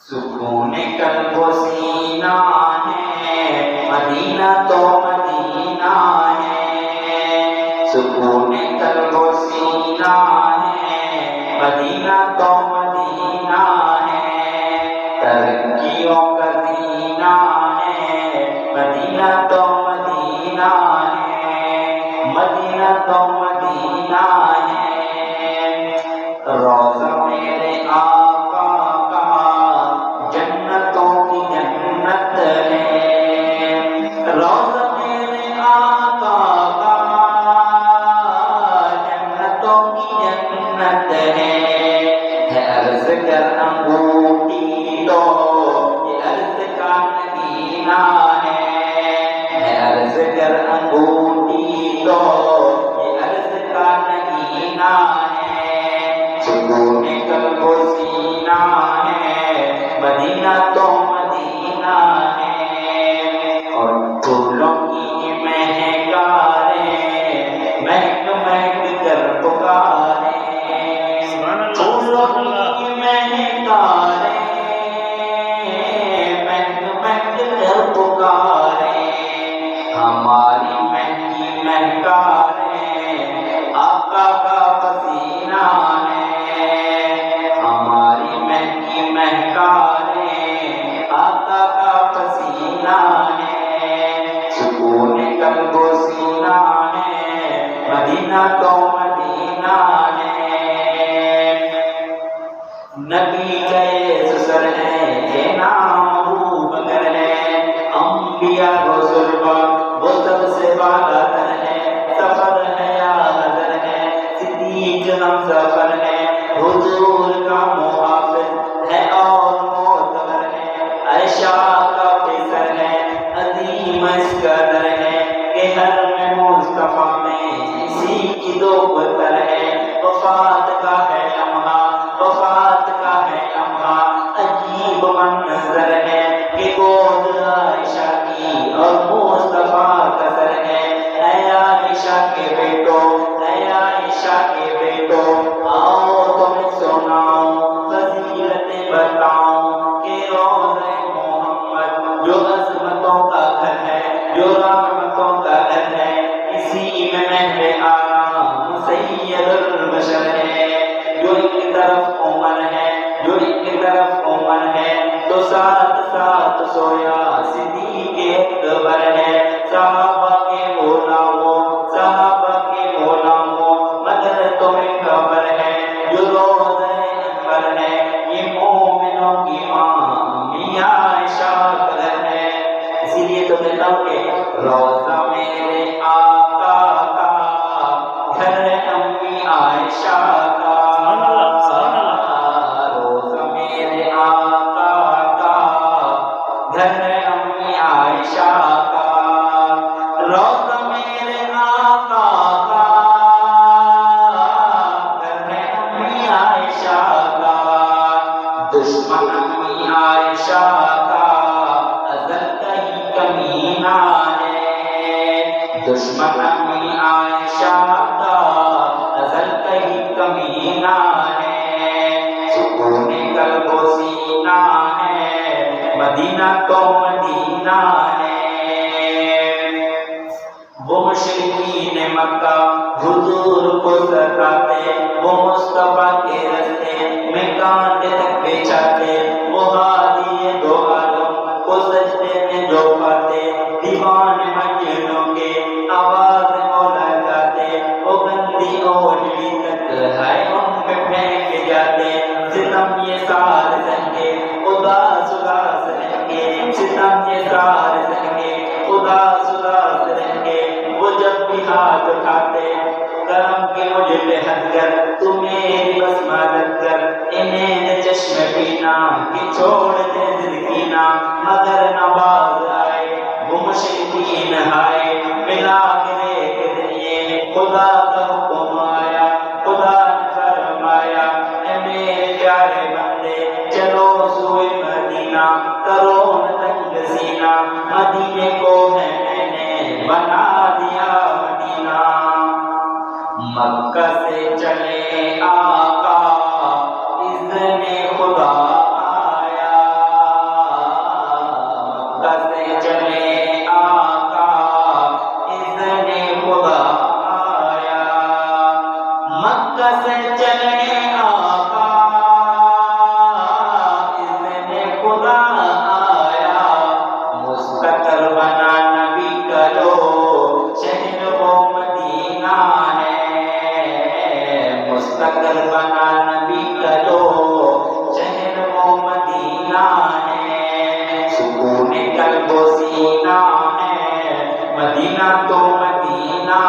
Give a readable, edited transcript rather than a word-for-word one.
سکون قلب و سینہ ہے مدینہ تو مدینہ ہے، سکون قلب و سینہ ہے مدینہ تو مدینہ ہے، ترقیوں کا زینہ ہے مدینہ تو مدینہ ہے، مدینہ تو مدینہ ہے۔ روضہ میرے آقا کا جنتوں کی جنت ہے، روضہ میرے آقا کا جنتوں کی جنت ہے عرض کر انگوٹھی تو یہ عرض کا نگینہ ہے عرض کر انگوٹھی تو یہ عرض کا نگینہ ہے، سکون قلب و سینہ ہے مدینہ تو مدینہ ہے، اور پھولوں کی مہکاریں مہک مہک کر پکاریں، پھولوں کی مہکاریں مہک مہک کر پکاریں، ہماری مہکی مہکاریں آقا کا پسینہ ہے، ہماری مہکی مہکاریں آقا کا پسینہ ہے، سکون قلب و سینہ ہے مدینہ تو مدینہ ہے۔ نبی کے سسر ہے یہ نام ابو بکر ہے، انبیاء رسول وہ سب سے بالا تر ہے، سفر ہے یا حضر ہے صدیق ہم سفر ہے، حضور کا محافظ ہے اور معتبر ہے، عائشہ کا پیسر ہے عظیم اس قدر ہے کہ ہر میں مصطفیٰ میں اسی کی دو بتر ہے، وفات کا ہے لمحہ وفات کا ہے لمحہ عجیب منظر ہے کہ گود عائشہ کی اور مصطفیٰ کا سر ہے، اے عائشہ کے بیٹو اے عائشہ کے بیٹو آؤ تمہیں سناؤں فضیلتیں بتاؤں کہ روضہ محمد جو عظمتوں کا گھر ہے جو رحمتوں کا گھر ہے، اسی میں محل آرام سید البشر ہے، جو ایک طرف عمر ہے جو ایک طرف عمر ہے تو ساتھ ساتھ سویا صدیق اکبر ہے، صحابہ کے غلاموں صحابہ کے غلاموں مگر تمہیں خبر ہے جو روضہ انور ہے یہ مومنوں کی ماں میاں عائشہ کا گھر ہے، اسی لیے تو کہتا ہوں کہ روضہ میرے آقا کا گھر ہے امی عائشہ کا، روضہ میرے آقا کا گھر ہے امی عائشہ کا، روضہ میرے آقا کا گھر ہے امی عائشہ کا، دشمن امی عائشہ کا ازل کا ہی کمینہ ہے، دشمن امی عائشہ کا ازل کا ہی کمینہ ہے، سکون قلب و سینہ ہے مدینہ تو مدینہ ہے۔ وہ مشرکین مکہ حضور کو ستاتے، وہ مصطفیٰ کے رستے میں کانٹے تک بیچاتے، وہ ہادی دو عالم کو سجدے میں جو پاتے، دیوانے مجنوں کے آواز کو لگاتے، وہ گندی اوجڑی تک ہے ان پہ پھینک جاتے، ستم یہ سارے سنگے اداس اداس رہیں ستم یہ سارے سنگے اداس اداس رہیں وہ جب بھی ہاتھ اٹھاتے کرم کے مجھے پہ ہٹ کر تو میری بس مدد کر، انہیں چشم پینا کہ چھوڑ دے دل کینا مگر نواز آئے وہ مشرکین ہائے، ملا کے دیکھ دئیے خدا کا حکم آیا، خدا نے فرمایا اے میرے پیارے بندے چلو سوئے مدینہ کرو نہ تنگ سینہ، مدینے کو ہے میں نے بنا دیا مدینہ، مکہ سے چلے آقا اذن خدا آیا، چلے آقا اذن خدا آیا مستقر بنا نبی کا جو شہر وہ مدینہ ہے مستقر بنا نبی کا جو شہر وہ مدینہ ہے سکون قلب و سینہ ہے مدینہ تو مدینہ